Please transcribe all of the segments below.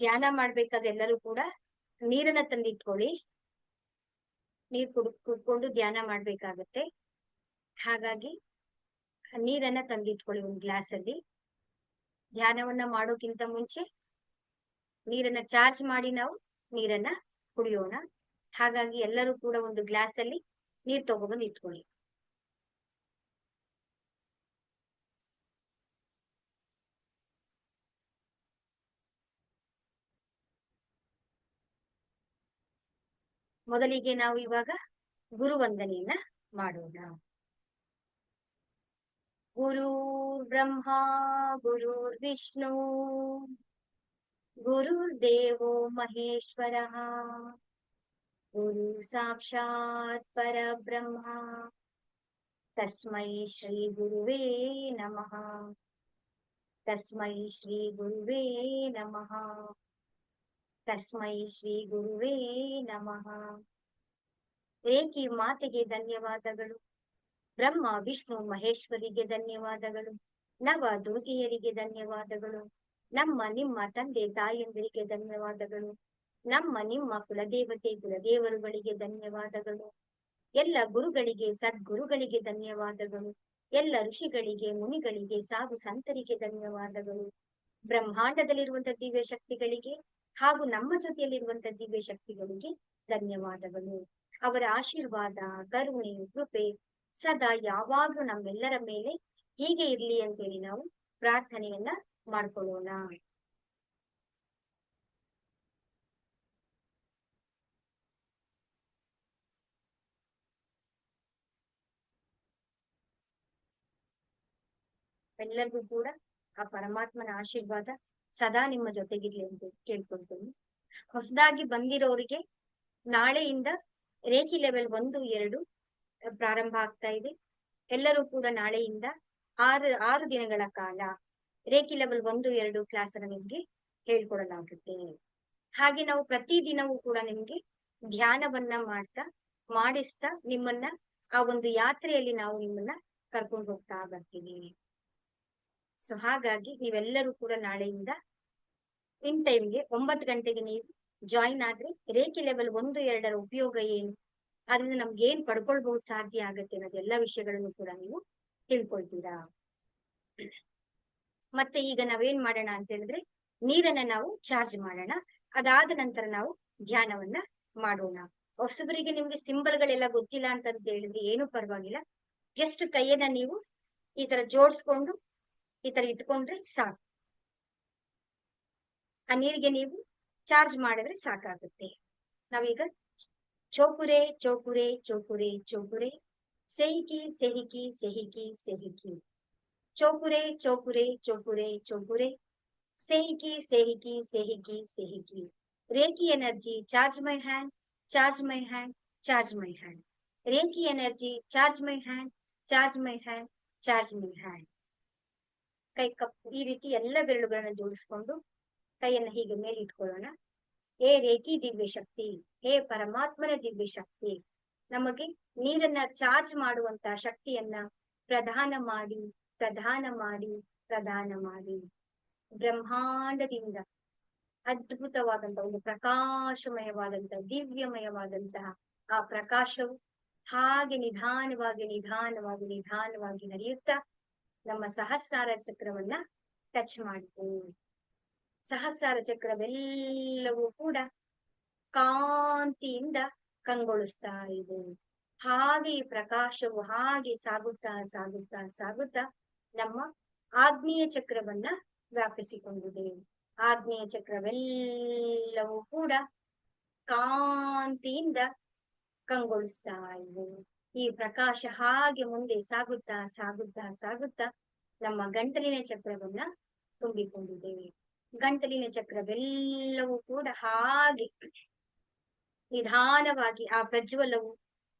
ಧ್ಯಾನ ಮಾಡ್ಬೇಕಾದ್ರೆ ಎಲ್ಲರೂ ಕೂಡ ನೀರನ್ನ ತಂದಿಟ್ಕೊಳ್ಳಿ. ನೀರ್ ಕುಡ್ಕೊಂಡು ಧ್ಯಾನ ಮಾಡ್ಬೇಕಾಗತ್ತೆ. ಹಾಗಾಗಿ ನೀರನ್ನ ತಂದಿಟ್ಕೊಳ್ಳಿ ಒಂದು ಗ್ಲಾಸ್ ಅಲ್ಲಿ. ಧ್ಯಾನವನ್ನ ಮಾಡೋಕ್ಕಿಂತ ಮುಂಚೆ ನೀರನ್ನ ಚಾರ್ಜ್ ಮಾಡಿ ನಾವು ನೀರನ್ನ ಕುಡಿಯೋಣ. ಹಾಗಾಗಿ ಎಲ್ಲರೂ ಕೂಡ ಒಂದು ಗ್ಲಾಸ್ ಅಲ್ಲಿ ನೀರ್ ತಗೊಬಂದು ಇಟ್ಕೊಳ್ಳಿ. ಮೊದಲಿಗೆ ನಾವು ಇವಾಗ ಗುರುವಂದನೆಯನ್ನ ಮಾಡೋಣ. ಗುರುರ್ ಬ್ರಹ್ಮ ಗುರುರ್ ವಿಷ್ಣು ಗುರುರ್ದೇವೋ ಮಹೇಶ್ವರಃ ಗುರು ಸಾಕ್ಷಾತ್ ಪರಬ್ರಹ್ಮ ತಸ್ಮೈ ಶ್ರೀ ಗುರುವೇ ನಮಃ. ತಸ್ಮೈ ಶ್ರೀ ಗುರುವೇ ನಮಃ. ತಸ್ಮೈ ಶ್ರೀ ಗುರುವೇ ನಮಃ. ಏಕಿ ಮಾತೆಗೆ ಧನ್ಯವಾದಗಳು. ಬ್ರಹ್ಮ ವಿಷ್ಣು ಮಹೇಶ್ವರಿಗೆ ಧನ್ಯವಾದಗಳು. ನವ ದುರ್ಗೆಯರಿಗೆ ಧನ್ಯವಾದಗಳು. ನಮ್ಮ ನಿಮ್ಮ ತಂದೆ ತಾಯಂದಿರಿಗೆ ಧನ್ಯವಾದಗಳು. ನಮ್ಮ ನಿಮ್ಮ ಕುಲದೇವತೆ ಕುಲದೇವರುಗಳಿಗೆ ಧನ್ಯವಾದಗಳು. ಎಲ್ಲ ಗುರುಗಳಿಗೆ ಸದ್ಗುರುಗಳಿಗೆ ಧನ್ಯವಾದಗಳು. ಎಲ್ಲ ಋಷಿಗಳಿಗೆ ಮುನಿಗಳಿಗೆ ಸಾಧು ಸಂತರಿಗೆ ಧನ್ಯವಾದಗಳು. ಬ್ರಹ್ಮಾಂಡದಲ್ಲಿರುವಂತಹ ದಿವ್ಯ ಶಕ್ತಿಗಳಿಗೆ ಹಾಗೂ ನಮ್ಮ ಜೊತೆಯಲ್ಲಿರುವಂತಹ ದಿವ್ಯ ಶಕ್ತಿಗಳಿಗೆ ಧನ್ಯವಾದಗಳು. ಅವರ ಆಶೀರ್ವಾದ ಕರುಣೆ ಕೃಪೆ ಸದಾ ಯಾವಾಗ್ಲೂ ನಮ್ಮೆಲ್ಲರ ಮೇಲೆ ಹೀಗೆ ಇರ್ಲಿ ಅಂತೇಳಿ ನಾವು ಪ್ರಾರ್ಥನೆಯನ್ನ ಮಾಡ್ಕೊಳ್ಳೋಣ. ಎಲ್ಲರಿಗೂ ಕೂಡ ಆ ಪರಮಾತ್ಮನ ಆಶೀರ್ವಾದ ಸದಾ ನಿಮ್ಮ ಜೊತೆಗಿರ್ಲಿ ಅಂತ ಕೇಳ್ಕೊಳ್ತೀನಿ. ಹೊಸದಾಗಿ ಬಂದಿರೋರಿಗೆ ನಾಳೆಯಿಂದ ರೇಖಿ ಲೆವೆಲ್ 1-2 ಪ್ರಾರಂಭ ಆಗ್ತಾ ಇದೆ. ಎಲ್ಲರೂ ಕೂಡ ನಾಳೆಯಿಂದ 6 ದಿನಗಳ ಕಾಲ ರೇಖಿ ಲೆವೆಲ್ 1-2 ಕ್ಲಾಸ್ ಅನ್ನು ನಿಮ್ಗೆ ಹೇಳ್ಕೊಡಲಾಗುತ್ತೆ. ಹಾಗೆ ನಾವು ಪ್ರತಿ ದಿನವೂ ಕೂಡ ನಿಮ್ಗೆ ಧ್ಯಾನವನ್ನ ಮಾಡಿಸ್ತಾ ನಿಮ್ಮನ್ನ ಆ ಒಂದು ಯಾತ್ರೆಯಲ್ಲಿ ನಾವು ನಿಮ್ಮನ್ನ ಕರ್ಕೊಂಡು ಹೋಗ್ತಾ ಬರ್ತೀವಿ. ಸೊ ಹಾಗಾಗಿ ನೀವೆಲ್ಲರೂ ಕೂಡ ನಾಳೆಯಿಂದ ಇನ್ ಟೈಮ್ಗೆ 9 ಗಂಟೆಗೆ ನೀವು ಜಾಯಿನ್ ಆದ್ರೆ ರೇಖಿ ಲೆವೆಲ್ 1-2 ಉಪಯೋಗ ಏನು, ಅದರಿಂದ ನಮ್ಗೆ ಏನ್ ಪಡ್ಕೊಳ್ಬಹುದು ಸಾಧ್ಯ ಆಗತ್ತೆ ಅನ್ನೋದೆಲ್ಲ ವಿಷಯಗಳನ್ನು ಕೂಡ ನೀವು ತಿಳ್ಕೊಳ್ತೀರಾ. ಮತ್ತೆ ಈಗ ನಾವೇನ್ ಮಾಡೋಣ ಅಂತ ಹೇಳಿದ್ರೆ ನೀರನ್ನ ನಾವು ಚಾರ್ಜ್ ಮಾಡೋಣ. ಅದಾದ ನಂತರ ನಾವು ಧ್ಯಾನವನ್ನ ಮಾಡೋಣ. ಹೊಸಬರಿಗೆ ನಿಮ್ಗೆ ಸಿಂಬಲ್ಗಳೆಲ್ಲ ಗೊತ್ತಿಲ್ಲ ಅಂತ ಹೇಳಿದ್ರೆ ಏನು ಪರವಾಗಿಲ್ಲ. ಜಸ್ಟ್ ಕೈಯನ್ನ ನೀವು ಈ ತರ ಜೋಡಿಸ್ಕೊಂಡು ಈ ತರ ಇಟ್ಕೊಂಡ್ರೆ ಸಾಕು. ಆ ನೀರಿಗೆ ನೀವು ಚಾರ್ಜ್ ಮಾಡಿದ್ರೆ ಸಾಕಾಗುತ್ತೆ. ನಾವೀಗ ಚೋಕುರೆ ಚೋಕುರೆ ಚೋಕುರೆ ಚೋಕುರೆ ಸೆಹಿಕಿ ಸೆಹಿಕಿ ಸೆಹಿಕಿ ಸೆಹಿಕಿ ಚೋಕುರೆ ಚೋಕುರೆ ಚೋಕುರೆ ಚೋಕುರೆ ಸೆಹಿಕಿ ಸೆಹಿಕಿ ಸೆಹಿಕಿ ಸೆಹಿಕಿ. Reiki energy charge my hand, charge my hand, charge my hand. Reiki energy charge my hand, charge my hand, charge my hand. ಕೈ ಈ ರೀತಿ ಎಲ್ಲ ಬೆರಳುಗಳನ್ನ ಜೋಡಿಸ್ಕೊಂಡು ಕೈಯನ್ನ ಹೀಗೆ ಮೇಲೆ ಇಟ್ಕೊಳ್ಳೋಣ. ಹೇ ರೇಖಿ ದಿವ್ಯ ಶಕ್ತಿ, ಹೇ ಪರಮಾತ್ಮನ ದಿವ್ಯ ಶಕ್ತಿ, ನಮಗೆ ನೀರನ್ನ ಚಾರ್ಜ್ ಮಾಡುವಂತ ಶಕ್ತಿಯನ್ನ ಪ್ರದಾನ ಮಾಡಿ ಪ್ರದಾನ ಮಾಡಿ ಪ್ರದಾನ ಮಾಡಿ. ಬ್ರಹ್ಮಾಂಡದಿಂದ ಅದ್ಭುತವಾದಂತಹ ಒಂದು ಪ್ರಕಾಶಮಯವಾದಂತಹ ದಿವ್ಯಮಯವಾದಂತಹ ಆ ಪ್ರಕಾಶವು ಹಾಗೆ ನಿಧಾನವಾಗಿ ನಿಧಾನವಾಗಿ ನಿಧಾನವಾಗಿ ನಡೆಯುತ್ತಾ ನಮ್ಮ ಸಹಸ್ರಾರ ಚಕ್ರವನ್ನ ಟಚ್ ಮಾಡಿತು. ಸಹಸ್ರಾರ ಚಕ್ರವೆಲ್ಲವೂ ಕೂಡ ಕಾಂತಿಯಿಂದ ಕಂಗೊಳಿಸ್ತಾ ಇದೆ. ಹಾಗೆ ಈ ಪ್ರಕಾಶವು ಹಾಗೆ ಸಾಗುತ್ತಾ ಸಾಗುತ್ತಾ ಸಾಗುತ್ತಾ ನಮ್ಮ ಆಗ್ನೇಯ ಚಕ್ರವನ್ನ ವ್ಯಾಪಿಸಿಕೊಂಡಿದೆ. ಆಗ್ನೇಯ ಚಕ್ರವೆಲ್ಲವೂ ಕೂಡ ಕಾಂತಿಯಿಂದ ಕಂಗೊಳಿಸ್ತಾ ಇದೆ. ಈ ಪ್ರಕಾಶ ಹಾಗೆ ಮುಂದೆ ಸಾಗುತ್ತಾ ಸಾಗುತ್ತಾ ಸಾಗುತ್ತಾ ನಮ್ಮ ಗಂಟಲಿನ ಚಕ್ರವನ್ನ ತುಂಬಿಕೊಂಡಿದೆ. ಗಂಟಲಿನ ಚಕ್ರವೆಲ್ಲವೂ ಕೂಡ ಹಾಗೆ ನಿಧಾನವಾಗಿ ಆ ಪ್ರಜ್ವಲವು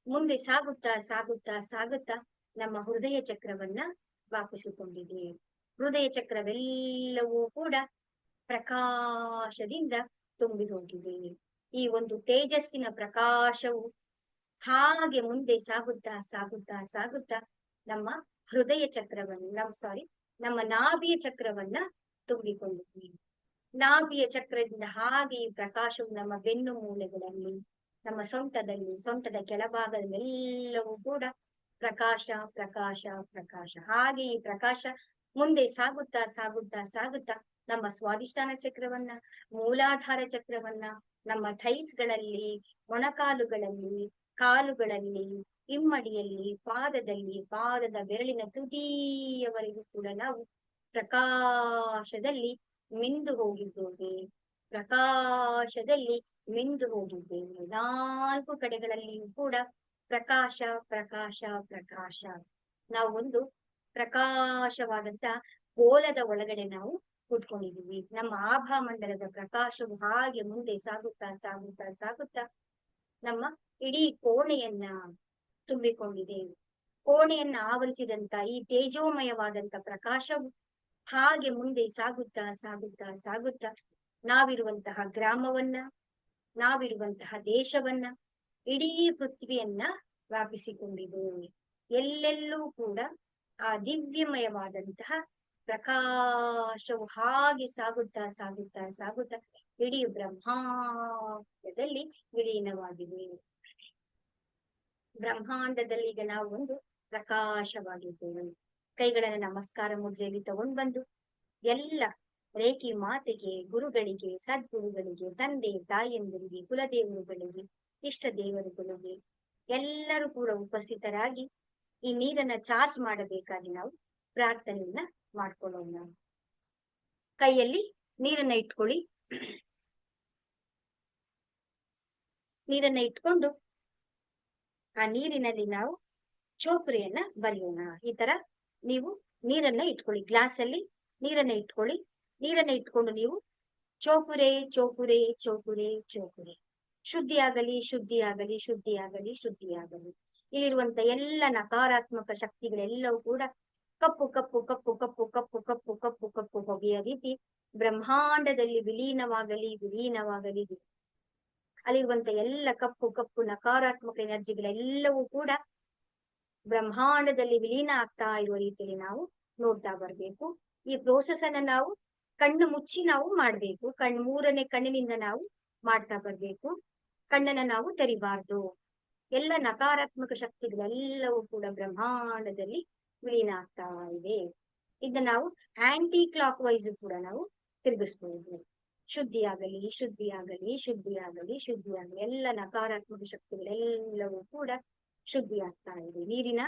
ಮುಂದೆ ಸಾಗುತ್ತಾ ಸಾಗುತ್ತಾ ಸಾಗುತ್ತಾ ನಮ್ಮ ಹೃದಯ ಚಕ್ರವನ್ನ ವ್ಯಾಪಿಸಿಕೊಂಡಿದೆ. ಹೃದಯ ಚಕ್ರವೆಲ್ಲವೂ ಕೂಡ ಪ್ರಕಾಶದಿಂದ ತುಂಬಿ ಹೋಗಿದೆ. ಈ ಒಂದು ತೇಜಸ್ಸಿನ ಪ್ರಕಾಶವು ಹಾಗೆ ಮುಂದೆ ಸಾಗುತ್ತಾ ಸಾಗುತ್ತಾ ಸಾಗುತ್ತಾ ನಮ್ಮ ಹೃದಯ ಚಕ್ರವನ್ನ ನಮ್ಮ ನಾಭಿಯ ಚಕ್ರವನ್ನ ತುಂಬಿಕೊಂಡಿದ್ವಿ. ನಾಭಿಯ ಚಕ್ರದಿಂದ ಹಾಗೆ ಈ ಪ್ರಕಾಶವು ನಮ್ಮ ಬೆನ್ನು ಮೂಲೆಗಳಲ್ಲಿ, ನಮ್ಮ ಸೊಂಟದ ಕೆಳಭಾಗದಲ್ಲೆಲ್ಲವೂ ಕೂಡ ಪ್ರಕಾಶ ಪ್ರಕಾಶ ಪ್ರಕಾಶ. ಹಾಗೆ ಈ ಪ್ರಕಾಶ ಮುಂದೆ ಸಾಗುತ್ತಾ ಸಾಗುತ್ತಾ ಸಾಗುತ್ತಾ ನಮ್ಮ ಸ್ವಾಧಿಷ್ಠಾನ ಚಕ್ರವನ್ನ, ಮೂಲಾಧಾರ ಚಕ್ರವನ್ನ, ನಮ್ಮ ಥೈಸ್ಗಳಲ್ಲಿ, ಮೊಣಕಾಲುಗಳಲ್ಲಿ, ಕಾಲುಗಳಲ್ಲಿ, ಇಮ್ಮಡಿಯಲ್ಲಿ, ಪಾದದಲ್ಲಿ, ಪಾದದ ಬೆರಳಿನ ತುದಿಯವರೆಗೂ ಕೂಡ ನಾವು ಪ್ರಕಾಶದಲ್ಲಿ ಮಿಂದು ಹೋಗಿದ್ದೇವೆ. ಪ್ರಕಾಶದಲ್ಲಿ ಮಿಂದು ಹೋಗಿದ್ದೇವೆ. ನಾಲ್ಕು ಕಡೆಗಳಲ್ಲಿಯೂ ಕೂಡ ಪ್ರಕಾಶ ಪ್ರಕಾಶ ಪ್ರಕಾಶ. ನಾವು ಒಂದು ಪ್ರಕಾಶವಾದಂತ ಗೋಲದ ಒಳಗಡೆ ನಾವು ಕೂತ್ಕೊಂಡಿದ್ದೀವಿ. ನಮ್ಮ ಆಭಾ ಮಂಡಲದ ಪ್ರಕಾಶವು ಹಾಗೆ ಮುಂದೆ ಸಾಗುತ್ತಾ ಸಾಗುತ್ತಾ ಸಾಗುತ್ತಾ ನಮ್ಮ ಇಡೀ ಕೋಣೆಯನ್ನ ತುಂಬಿಕೊಂಡಿದೆ. ಕೋಣೆಯನ್ನ ಆವರಿಸಿದಂತ ಈ ತೇಜೋಮಯವಾದಂತ ಪ್ರಕಾಶವು ಹಾಗೆ ಮುಂದೆ ಸಾಗುತ್ತಾ ಸಾಗುತ್ತಾ ಸಾಗುತ್ತಾ ನಾವಿರುವಂತಹ ಗ್ರಾಮವನ್ನ, ನಾವಿರುವಂತಹ ದೇಶವನ್ನ, ಇಡೀ ಪೃಥ್ವಿಯನ್ನ ವ್ಯಾಪಿಸಿಕೊಂಡಿದೆ. ಎಲ್ಲೆಲ್ಲೂ ಕೂಡ ಆ ದಿವ್ಯಮಯವಾದಂತಹ ಪ್ರಕಾಶವು ಹಾಗೆ ಸಾಗುತ್ತಾ ಸಾಗುತ್ತಾ ಸಾಗುತ್ತಾ ಇಡೀ ಬ್ರಹ್ಮಾಂಡದಲ್ಲಿ ವಿಲೀನವಾಗಿದೆ. ಬ್ರಹ್ಮಾಂಡದಲ್ಲಿ ಈಗ ನಾವು ಒಂದು ಪ್ರಕಾಶವಾಗಿದ್ದೇವೆ. ಕೈಗಳನ್ನ ನಮಸ್ಕಾರ ಮುದ್ರೆಯಲ್ಲಿ ತಗೊಂಡು ಬಂದು ಎಲ್ಲ ರೇಖಿ ಮಾತೆಗೆ, ಗುರುಗಳಿಗೆ, ಸದ್ಗುರುಗಳಿಗೆ, ತಂದೆ ತಾಯಿಯಂದಿರಿಗೆ, ಕುಲದೇವರುಗಳಿಗೆ, ಇಷ್ಟ ದೇವರುಗಳಿಗೆ ಎಲ್ಲರೂ ಕೂಡ ಉಪಸ್ಥಿತರಾಗಿ ಈ ನೀರನ್ನ ಚಾರ್ಜ್ ಮಾಡಬೇಕಾಗಿ ನಾವು ಪ್ರಾರ್ಥನೆಯನ್ನ ಮಾಡ್ಕೊಳ್ಳೋಣ. ಕೈಯಲ್ಲಿ ನೀರನ್ನ ಇಟ್ಕೊಳ್ಳಿ. ನೀರನ್ನ ಇಟ್ಕೊಂಡು ಆ ನೀರಿನಲ್ಲಿ ನಾವು ಚೋಪುರೆಯನ್ನ ಬರೆಯೋಣ. ಈ ತರ ನೀವು ನೀರನ್ನ ಇಟ್ಕೊಳ್ಳಿ, ಗ್ಲಾಸ್ ಅಲ್ಲಿ ನೀರನ್ನ ಇಟ್ಕೊಳ್ಳಿ. ನೀರನ್ನ ಇಟ್ಕೊಂಡು ನೀವು ಚೋಪುರೆ ಚೋಪುರೆ ಚೋಪುರೆ ಚೋಪುರೆ, ಶುದ್ಧಿ ಆಗಲಿ ಶುದ್ಧಿ ಆಗಲಿ ಶುದ್ಧಿ ಆಗಲಿ ಶುದ್ಧಿ ಆಗಲಿ. ಇಲ್ಲಿರುವಂತ ಎಲ್ಲ ನಕಾರಾತ್ಮಕ ಶಕ್ತಿಗಳೆಲ್ಲವೂ ಕೂಡ ಕಪ್ಪು ಕಪ್ಪು ಕಪ್ಪು ಕಪ್ಪು ಕಪ್ಪು ಕಪ್ಪು ಕಪ್ಪು ಕಪ್ಪು ಹೊಗೆಯ ರೀತಿ ಬ್ರಹ್ಮಾಂಡದಲ್ಲಿ ವಿಲೀನವಾಗಲಿ ವಿಲೀನವಾಗಲಿ. ಅಲ್ಲಿರುವಂತ ಎಲ್ಲ ಕಪ್ಪು ಕಪ್ಪು ನಕಾರಾತ್ಮಕ ಎನರ್ಜಿಗಳೆಲ್ಲವೂ ಕೂಡ ಬ್ರಹ್ಮಾಂಡದಲ್ಲಿ ವಿಲೀನ ಆಗ್ತಾ ಇರುವ ರೀತಿಯಲ್ಲಿ ನಾವು ನೋಡ್ತಾ ಬರ್ಬೇಕು. ಈ ಪ್ರೋಸೆಸ್ ಅನ್ನ ನಾವು ಕಣ್ಣು ಮುಚ್ಚಿ ನಾವು ಮಾಡ್ಬೇಕು. ಮೂರನೇ ಕಣ್ಣಿನಿಂದ ನಾವು ಮಾಡ್ತಾ ಬರ್ಬೇಕು. ಕಣ್ಣನ್ನ ನಾವು ತೆರಿಬಾರ್ದು. ಎಲ್ಲ ನಕಾರಾತ್ಮಕ ಶಕ್ತಿಗಳೆಲ್ಲವೂ ಕೂಡ ಬ್ರಹ್ಮಾಂಡದಲ್ಲಿ ವಿಲೀನ ಆಗ್ತಾ ಇದೆ. ಇದನ್ನ ನಾವು ಆಂಟಿ ಕ್ಲಾಕ್ ವೈಸ್ ಕೂಡ ನಾವು ತಿರುಗಿಸ್ಬಹುದು. ಶುದ್ಧಿ ಆಗಲಿ ಶುದ್ಧಿ ಆಗಲಿ ಶುದ್ಧಿ ಆಗಲಿ ಶುದ್ಧಿ ಆಗಲಿ. ಎಲ್ಲ ನಕಾರಾತ್ಮಕ ಶಕ್ತಿಗಳೆಲ್ಲವೂ ಕೂಡ ಶುದ್ಧಿ ಆಗ್ತಾ ಇದೆ. ನೀರಿನ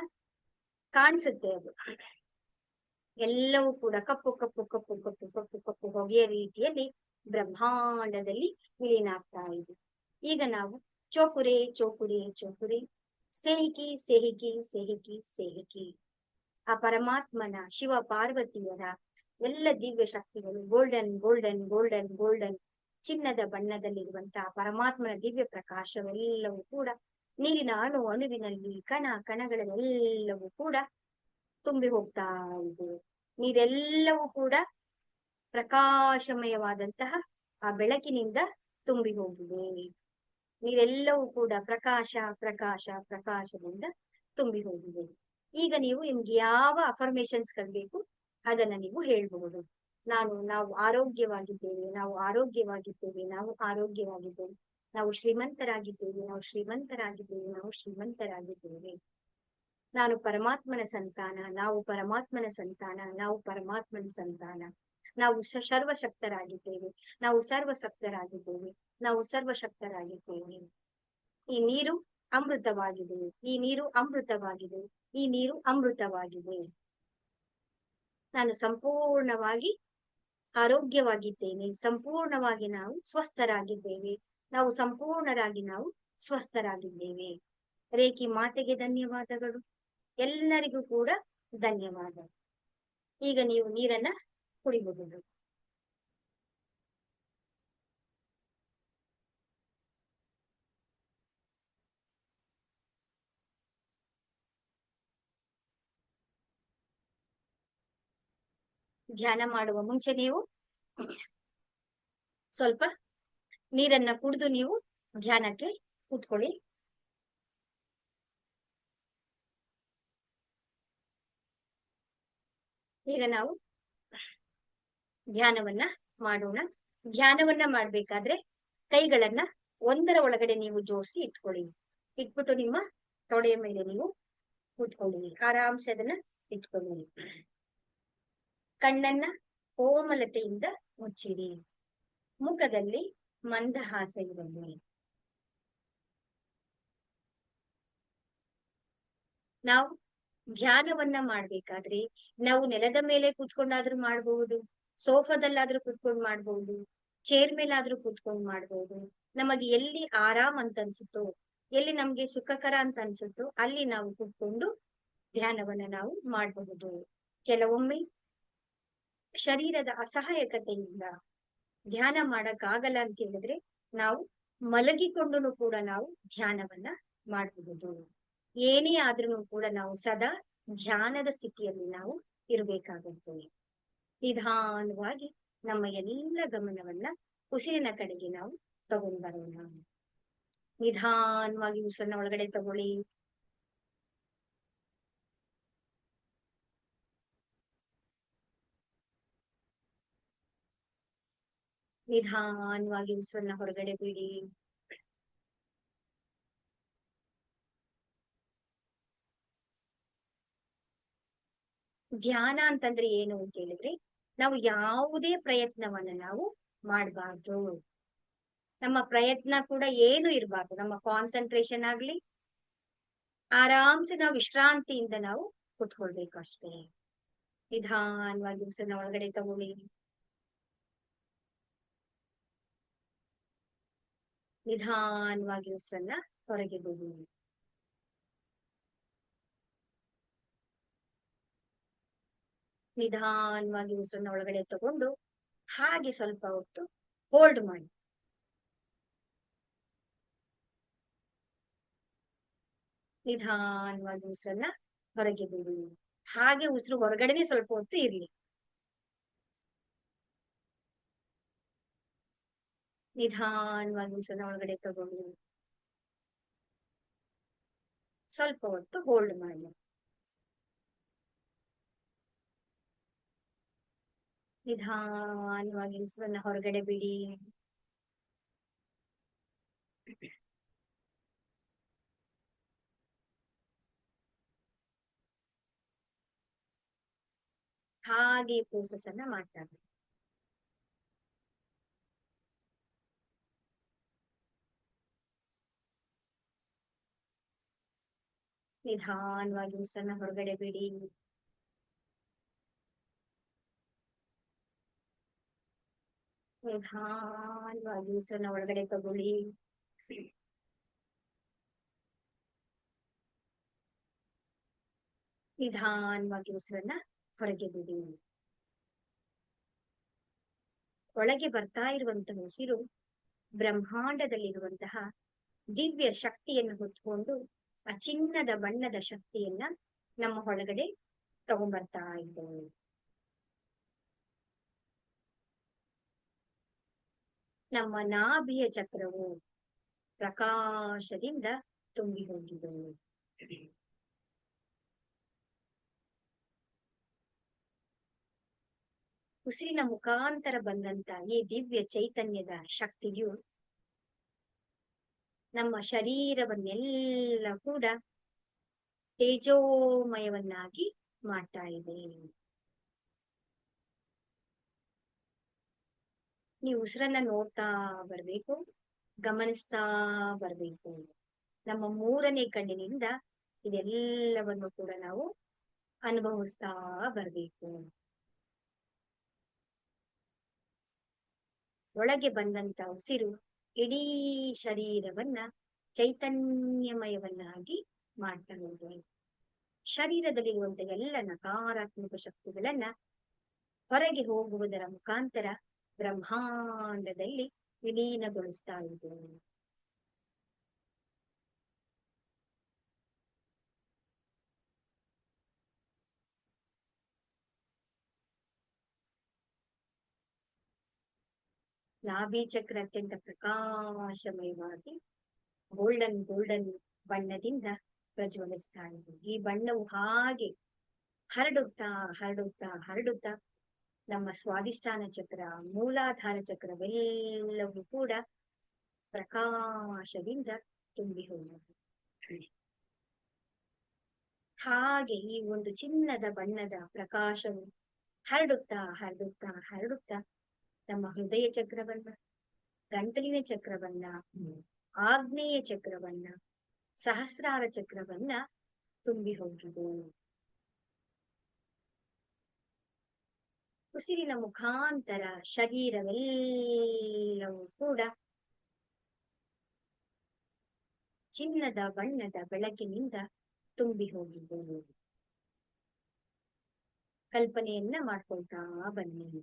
ಕಾಣಿಸುತ್ತೆ ಅದು ಎಲ್ಲವೂ ಕೂಡ ಕಪ್ಪು ಕಪ್ಪು ಕಪ್ಪು ಕಪ್ಪು ಕಪ್ಪು ಕಪ್ಪು ಹೊಗೆಯ ರೀತಿಯಲ್ಲಿ ಬ್ರಹ್ಮಾಂಡದಲ್ಲಿ ವಿಲೀನ ಆಗ್ತಾ ಇದೆ. ಈಗ ನಾವು ಚೋಪುರೆ ಚೋಪುರೆ ಚೋಪುರೆ, ಸೇಹಿಕಿ ಸೇಹಿಕಿ ಸೇಹಿಕಿ ಸೇಹಿಕಿ. ಆ ಪರಮಾತ್ಮನ, ಶಿವ ಪಾರ್ವತಿಯರ ಎಲ್ಲ ದಿವ್ಯ ಶಕ್ತಿಗಳು, ಗೋಲ್ಡನ್ ಗೋಲ್ಡನ್ ಗೋಲ್ಡನ್ ಗೋಲ್ಡನ್ ಚಿನ್ನದ ಬಣ್ಣದಲ್ಲಿರುವಂತಹ ಪರಮಾತ್ಮನ ದಿವ್ಯ ಪ್ರಕಾಶವೆಲ್ಲವೂ ಕೂಡ ನೀರಿನ ಅಣು ಅಣುವಿನಲ್ಲಿ, ಕಣ ಕಣಗಳಲ್ಲೆಲ್ಲವೂ ಕೂಡ ತುಂಬಿ ಹೋಗ್ತಾ ಇದೆ. ನೀರೆಲ್ಲವೂ ಕೂಡ ಪ್ರಕಾಶಮಯವಾದಂತಹ ಆ ಬೆಳಕಿನಿಂದ ತುಂಬಿ ಹೋಗಿದೆ. ನೀರೆಲ್ಲವೂ ಕೂಡ ಪ್ರಕಾಶ ಪ್ರಕಾಶ ಪ್ರಕಾಶದಿಂದ ತುಂಬಿ ಹೋಗಿದೆ. ಈಗ ನೀವು ನಿಮ್ಗೆ ಯಾವ ಅಫರ್ಮೇಶನ್ಸ್ ಬೇಕು ಅದನ್ನ ನೀವು ಹೇಳ್ಬಹುದು. ನಾವು ಆರೋಗ್ಯವಾಗಿದ್ದೇವೆ, ನಾವು ಆರೋಗ್ಯವಾಗಿದ್ದೇವೆ, ನಾವು ಆರೋಗ್ಯವಾಗಿದ್ದೇವೆ, ನಾವು ಶ್ರೀಮಂತರಾಗಿದ್ದೇವೆ, ನಾವು ಶ್ರೀಮಂತರಾಗಿದ್ದೇವೆ, ನಾವು ಶ್ರೀಮಂತರಾಗಿದ್ದೇವೆ. ನಾನು ಪರಮಾತ್ಮನ ಸಂತಾನ, ನಾವು ಪರಮಾತ್ಮನ ಸಂತಾನ, ನಾವು ಪರಮಾತ್ಮನ ಸಂತಾನ, ನಾವು ಸರ್ವಶಕ್ತರಾಗಿದ್ದೇವೆ, ನಾವು ಸರ್ವಶಕ್ತರಾಗಿದ್ದೇವೆ, ನಾವು ಸರ್ವಶಕ್ತರಾಗಿದ್ದೇವೆ. ಈ ನೀರು ಅಮೃತವಾಗಿದೆ, ಈ ನೀರು ಅಮೃತವಾಗಿದೆ, ಈ ನೀರು ಅಮೃತವಾಗಿದೆ. ನಾನು ಸಂಪೂರ್ಣವಾಗಿ ಆರೋಗ್ಯವಾಗಿದ್ದೇನೆ, ಸಂಪೂರ್ಣವಾಗಿ ನಾವು ಸ್ವಸ್ಥರಾಗಿದ್ದೇವೆ, ನಾವು ಸಂಪೂರ್ಣರಾಗಿ ನಾವು ಸ್ವಸ್ಥರಾಗಿದ್ದೇವೆ. ರೇಖಿ ಮಾತೆಗೆ ಧನ್ಯವಾದಗಳು, ಎಲ್ಲರಿಗೂ ಕೂಡ ಧನ್ಯವಾದ. ಈಗ ನೀವು ನೀರನ್ನ ಕುಡಿಬಹುದು. ಧ್ಯಾನ ಮಾಡುವ ಮುಂಚೆ ನೀವು ಸ್ವಲ್ಪ ನೀರನ್ನ ಕುಡಿದು ನೀವು ಧ್ಯಾನಕ್ಕೆ ಕೂತ್ಕೊಳ್ಳಿ. ಈಗ ನಾವು ಧ್ಯಾನವನ್ನ ಮಾಡೋಣ. ಧ್ಯಾನವನ್ನ ಮಾಡ್ಬೇಕಾದ್ರೆ ಕೈಗಳನ್ನ ಒಂದರ ಒಳಗಡೆ ನೀವು ಜೋಡಿಸಿ ಇಟ್ಕೊಳ್ಳಿ. ಇಟ್ಬಿಟ್ಟು ನಿಮ್ಮ ತೊಡೆಯ ಮೇಲೆ ನೀವು ಕೂತ್ಕೊಳ್ಳಿ. ಆರಾಮ್ಸೆ ಅದನ್ನ ಇಟ್ಕೊಳ್ಳಿ. ಕಣ್ಣನ್ನ ಕೋಮಲತೆಯಿಂದ ಮುಚ್ಚಿರಿ. ಮುಖದಲ್ಲಿ ಮಂದಹಾಸ ಇರಲಿ. ನಾವು ಧ್ಯಾನವನ್ನ ಮಾಡ್ಬೇಕಾದ್ರೆ ನಾವು ನೆಲದ ಮೇಲೆ ಕೂತ್ಕೊಂಡಾದ್ರೂ ಮಾಡಬಹುದು, ಸೋಫಾದಲ್ಲಾದ್ರೂ ಕೂತ್ಕೊಂಡ್ ಮಾಡಬಹುದು, ಚೇರ್ ಮೇಲಾದ್ರೂ ಕೂತ್ಕೊಂಡ್ ಮಾಡಬಹುದು. ನಮಗೆ ಎಲ್ಲಿ ಆರಾಮ್ ಅಂತ ಅನ್ಸುತ್ತೋ, ಎಲ್ಲಿ ನಮ್ಗೆ ಸುಖಕರ ಅಂತ ಅನ್ಸುತ್ತೋ ಅಲ್ಲಿ ನಾವು ಕೂತ್ಕೊಂಡು ಧ್ಯಾನವನ್ನ ನಾವು ಮಾಡಬಹುದು. ಕೆಲವೊಮ್ಮೆ ಶರೀರದ ಅಸಹಾಯಕತೆಯಿಂದ ಧ್ಯಾನ ಮಾಡಕ್ಕಾಗಲ್ಲ ಅಂತ ಹೇಳಿದ್ರೆ ನಾವು ಮಲಗಿಕೊಂಡು ಕೂಡ ನಾವು ಧ್ಯಾನವನ್ನ ಮಾಡಬಹುದು. ಏನೇ ಆದ್ರೂ ಕೂಡ ನಾವು ಸದಾ ಧ್ಯಾನದ ಸ್ಥಿತಿಯಲ್ಲಿ ನಾವು ಇರಬೇಕಾಗುತ್ತೆ. ನಿಧಾನವಾಗಿ ನಮ್ಮ ಎಲ್ಲ ಗಮನವನ್ನ ಉಸಿರಿನ ಕಡೆಗೆ ನಾವು ತಗೊಂಡ್ ಬರೋಣ. ನಿಧಾನವಾಗಿ ಉಸಿರನ್ನ ಒಳಗಡೆ ತಗೊಳ್ಳಿ. ನಿಧಾನವಾಗಿ ಉಸಿರನ್ನ ಹೊರಗಡೆ ಬಿಡಿ. ಧ್ಯಾನ ಅಂತಂದ್ರೆ ಏನು ಅಂತ ಹೇಳಿದ್ರೆ ನಾವು ಯಾವುದೇ ಪ್ರಯತ್ನವನ್ನ ನಾವು ಮಾಡಬಾರ್ದು. ನಮ್ಮ ಪ್ರಯತ್ನ ಕೂಡ ಏನು ಇರಬಾರ್ದು. ನಮ್ಮ ಕಾನ್ಸಂಟ್ರೇಷನ್ ಆಗ್ಲಿ, ಆರಾಮ್ಸೆ ನಾವು ವಿಶ್ರಾಂತಿಯಿಂದ ನಾವು ಕುತ್ಕೊಳ್ಬೇಕು ಅಷ್ಟೇ. ನಿಧಾನವಾಗಿ ಉಸಿರನ್ನ ಒಳಗಡೆ ತಗೊಳ್ಳಿ. ನಿಧಾನವಾಗಿ ಉಸಿರನ್ನ ಹೊರಗೆ ಬಿಡಿ. ನಿಧಾನವಾಗಿ ಉಸಿರನ್ನ ಒಳಗಡೆ ತಗೊಂಡು ಹಾಗೆ ಸ್ವಲ್ಪ ಹೊತ್ತು ಹೋಲ್ಡ್ ಮಾಡಿ. ನಿಧಾನವಾಗಿ ಉಸಿರನ್ನ ಹೊರಗೆ ಬಿಡಿ. ಹಾಗೆ ಉಸಿರು ಹೊರಗಡೆನೆ ಸ್ವಲ್ಪ ಹೊತ್ತು ಇರ್ಲಿ. ನಿಧಾನವಾಗಿ ಉಸಿರನ್ನ ಒಳಗಡೆ ತಗೊಂಡು ಸ್ವಲ್ಪ ಹೊತ್ತು ಹೋಲ್ಡ್ ಮಾಡಿ. ನಿಧಾನವಾಗಿ ಉಸಿರನ್ನ ಹೊರಗಡೆ ಬಿಡಿ. ಹಾಗೆ ಪ್ರೋಸೆಸ್ ಅನ್ನ ಮಾಡ್ತಾರೆ. ನಿಧಾನವಾಗಿ ಉಸಿರನ್ನ ಹೊರಗಡೆ ಬಿಡಿ. ನಿಧಾನವಾಗಿ ಉಸಿರನ್ನ ಒಳಗಡೆ ತಗೊಳ್ಳಿ. ನಿಧಾನವಾಗಿ ಉಸಿರನ್ನ ಹೊರಗೆ ಬಿಡಿ. ಒಳಗೆ ಬರ್ತಾ ಇರುವಂತಹ ಉಸಿರು ಬ್ರಹ್ಮಾಂಡದಲ್ಲಿರುವಂತಹ ದಿವ್ಯ ಶಕ್ತಿಯನ್ನು ಹೊತ್ಕೊಂಡು ಆ ಚಿನ್ನದ ಬಣ್ಣದ ಶಕ್ತಿಯನ್ನ ನಮ್ಮ ಒಳಗಡೆ ತಗೊಂಡ್ಬರ್ತಾ ಇದ್ದೇವೆ. ನಮ್ಮ ನಾಭಿಯ ಚಕ್ರವು ಪ್ರಕಾಶದಿಂದ ತುಂಬಿ ಹೋಗಿದೆ. ಉಸಿರಿನ ಮುಖಾಂತರ ಬಂದಂತ ಈ ದಿವ್ಯ ಚೈತನ್ಯದ ಶಕ್ತಿಯು ನಮ್ಮ ಶರೀರವನ್ನೆಲ್ಲ ಕೂಡ ತೇಜೋಮಯವನ್ನಾಗಿ ಮಾಡ್ತಾ ಇದೆ. ನೀವು ಉಸಿರನ್ನ ನೋಡ್ತಾ ಬರ್ಬೇಕು, ಗಮನಿಸ್ತಾ ಬರ್ಬೇಕು. ನಮ್ಮ ಮೂರನೇ ಕಣ್ಣಿನಿಂದ ಇದೆಲ್ಲವನ್ನು ಕೂಡ ನಾವು ಅನುಭವಿಸ್ತಾ ಬರ್ಬೇಕು. ಒಳಗೆ ಬಂದಂತ ಉಸಿರು ಇಡೀ ಶರೀರವನ್ನ ಚೈತನ್ಯಮಯವನ್ನಾಗಿ ಮಾಡ್ತಾ ಇದೆ. ಶರೀರದಲ್ಲಿರುವಂತ ಎಲ್ಲ ನಕಾರಾತ್ಮಕ ಶಕ್ತಿಗಳನ್ನ ಹೊರಗೆ ಹೋಗುವುದರ ಮುಖಾಂತರ ಬ್ರಹ್ಮಾಂಡದಲ್ಲಿ ವಿಲೀನಗೊಳಿಸ್ತಾ ಇದೆ. ನಾಭಿ ಚಕ್ರ ಅತ್ಯಂತ ಪ್ರಕಾಶಮಯವಾಗಿ ಗೋಲ್ಡನ್ ಬಣ್ಣದಿಂದ ಪ್ರಜ್ವಲಿಸ್ತಾ ಇದೆ. ಈ ಬಣ್ಣವು ಹಾಗೆ ಹರಡುತ್ತಾ ಹರಡುತ್ತಾ ಹರಡುತ್ತಾ ನಮ್ಮ ಸ್ವಾಧಿಷ್ಠಾನ ಚಕ್ರ, ಮೂಲಾಧಾರ ಚಕ್ರವೆಲ್ಲವೂ ಕೂಡ ಪ್ರಕಾಶದಿಂದ ತುಂಬಿ ಹೋಗುವುದು. ಹಾಗೆ ಈ ಒಂದು ಚಿನ್ನದ ಬಣ್ಣದ ಪ್ರಕಾಶವು ಹರಡುತ್ತಾ ಹರಡುತ್ತಾ ಹರಡುತ್ತಾ ನಮ್ಮ ಹೃದಯ ಚಕ್ರವನ್ನ, ಗಂಟಲಿನ ಚಕ್ರವನ್ನ, ಆಗ್ನೇಯ ಚಕ್ರವನ್ನ, ಸಹಸ್ರಾರ ಚಕ್ರವನ್ನ ತುಂಬಿ ಹೋಗಿದೆ. ಉಸಿರಿನ ಮುಖಾಂತರ ಶರೀರವೆಲ್ಲವೂ ಕೂಡ ಚಿನ್ನದ ಬಣ್ಣದ ಬೆಳಕಿನಿಂದ ತುಂಬಿ ಹೋಗಿದೆ. ಕಲ್ಪನೆಯನ್ನ ಮಾಡ್ಕೊಳ್ತಾ ಬನ್ನಿ.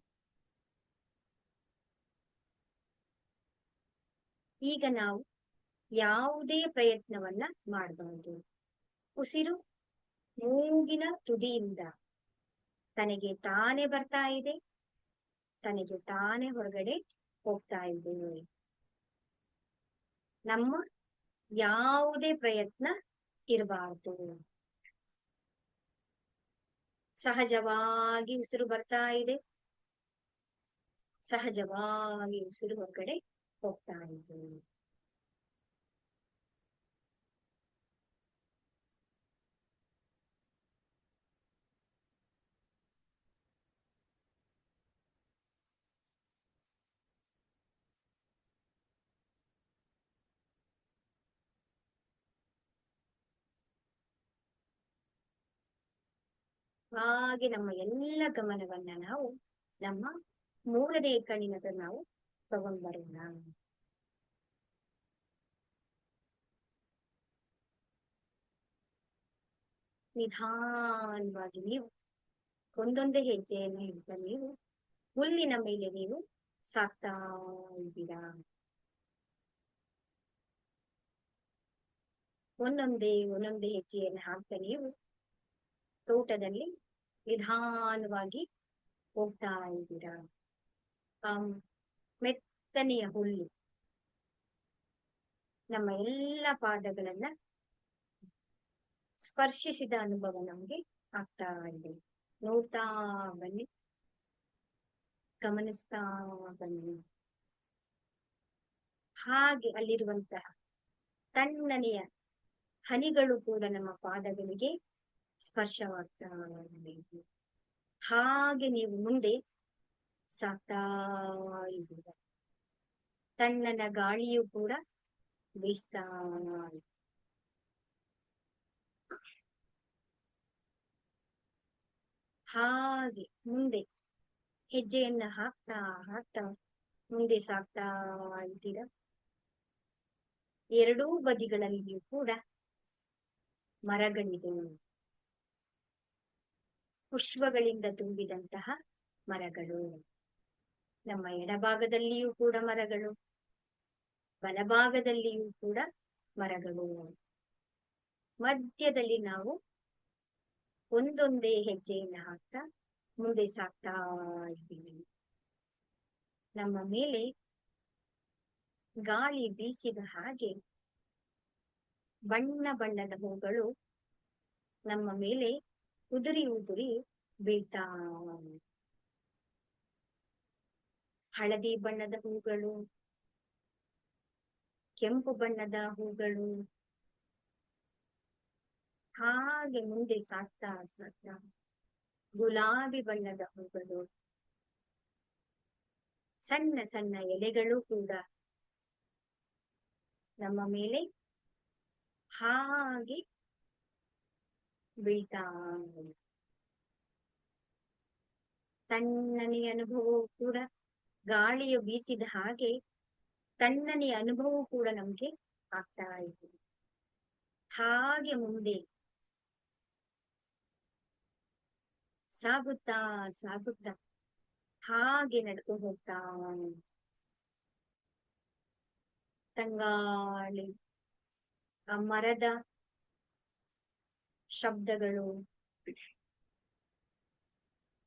ಈಗ ನಾವು ಯಾವುದೇ ಪ್ರಯತ್ನವನ್ನ ಮಾಡಬಾರದು. ಉಸಿರು ಮೂಗಿನ ತುದಿಯಿಂದ ತನಗೆ ತಾನೇ ಬರ್ತಾ ಇದೆ, ತನಗೆ ತಾನೇ ಹೊರಗಡೆ ಹೋಗ್ತಾ ಇದೆ. ನಮ್ಮ ಯಾವುದೇ ಪ್ರಯತ್ನ ಇರಬಾರ್ದು. ಸಹಜವಾಗಿ ಉಸಿರು ಬರ್ತಾ ಇದೆ, ಸಹಜವಾಗಿ ಉಸಿರು ಹೊರಗಡೆ ಹೋಗ್ತಾ ಇದೆ. ಹಾಗೆ ನಮ್ಮ ಎಲ್ಲ ಗಮನವನ್ನ ನಾವು ನಮ್ಮ ಮೂರನೇ ಕಣ್ಣಿನದ ನಾವು ತಗೊಂಡ್ಬರೋಣ. ನಿಧಾನವಾಗಿ ನೀವು ಒಂದೊಂದೇ ಹೆಜ್ಜೆಯನ್ನು ಇಡ್ತಾ ನೀವು ಹುಲ್ಲಿನ ಮೇಲೆ ನೀವು ಸಾಕ್ತಾ ಇದ್ದೀರಾ. ಒಂದೊಂದೇ ಹೆಜ್ಜೆಯನ್ನು ಹಾಕ್ತಾ ನೀವು ತೋಟದಲ್ಲಿ ನಿಧಾನವಾಗಿ ಹೋಗ್ತಾ ಇದ್ದೀರಾ. ಆ ಮೆತ್ತನೆಯ ಹುಲ್ಲು ನಮ್ಮ ಎಲ್ಲ ಪಾದಗಳನ್ನ ಸ್ಪರ್ಶಿಸಿದ ಅನುಭವ ನಮ್ಗೆ ಆಗ್ತಾ ಇದೆ. ನೋಡ್ತಾ ಬನ್ನಿ, ಗಮನಿಸ್ತಾ ಬನ್ನಿ. ಹಾಗೆ ಅಲ್ಲಿರುವಂತಹ ತಣ್ಣನೆಯ ಹನಿಗಳು ಕೂಡ ನಮ್ಮ ಪಾದಗಳಿಗೆ ಸ್ಪರ್ಶವಾಗ್ತಾ ಇದೆ. ಹಾಗೆ ನೀವು ಮುಂದೆ ಸಾಕ್ತಾ ಇದ್ದೀರ. ತಣ್ಣನ ಗಾಳಿಯು ಕೂಡ ಬೀಸ್ತಾ ಇದೆ. ಹಾಗೆ ಮುಂದೆ ಹೆಜ್ಜೆಯನ್ನ ಹಾಕ್ತಾ ಹಾಕ್ತಾ ಮುಂದೆ ಸಾಕ್ತಾ ಇದ್ದೀರಾ. ಎರಡೂ ಬದಿಗಳಲ್ಲಿಯೂ ಕೂಡ ಮರಗಳಿವೆ. ಪುಷ್ಪಗಳಿಂದ ತುಂಬಿದಂತಹ ಮರಗಳು. ನಮ್ಮ ಎಡಭಾಗದಲ್ಲಿಯೂ ಕೂಡ ಮರಗಳು, ಬಲಭಾಗದಲ್ಲಿಯೂ ಕೂಡ ಮರಗಳು. ಮಧ್ಯದಲ್ಲಿ ನಾವು ಒಂದೊಂದೇ ಹೆಜ್ಜೆಯನ್ನ ಹಾಕ್ತಾ ಮುಂದೆ ಸಾಕ್ತಾ ಇದ್ದೀವಿ. ನಮ್ಮ ಮೇಲೆ ಗಾಳಿ ಬೀಸಿದ ಹಾಗೆ ಬಣ್ಣ ಬಣ್ಣದ ಹೂಗಳು ನಮ್ಮ ಮೇಲೆ ಉದುರಿ ಉದುರಿ ಬೀಳ್ತಾ. ಹಳದಿ ಬಣ್ಣದ ಹೂಗಳು, ಕೆಂಪು ಬಣ್ಣದ ಹೂಗಳು, ಹಾಗೆ ಮುಂದೆ ಸಾಕ್ತಾ ಸಾಕ್ತಾ ಗುಲಾಬಿ ಬಣ್ಣದ ಹೂಗಳು, ಸಣ್ಣ ಸಣ್ಣ ಎಲೆಗಳು ಕೂಡ ನಮ್ಮ ಮೇಲೆ ಹಾಗೆ ಬೀಳ್ತಾ. ತಣ್ಣನೆಯ ಅನುಭವವು ಕೂಡ ಗಾಳಿಯು ಬೀಸಿದ ಹಾಗೆ ತಣ್ಣನೆಯ ಅನುಭವವು ಕೂಡ ನಮ್ಗೆ ಆಗ್ತಾ ಇದೆ. ಹಾಗೆ ಮುಂದೆ ಸಾಗುತ್ತಾ ಸಾಗುತ್ತಾ ಹಾಗೆ ನಡ್ಕೊಂಡು ಹೋಗ್ತಾ ತಂಗಾಳಿ ಆ ಮರದ ಶಬ್ದಗಳು,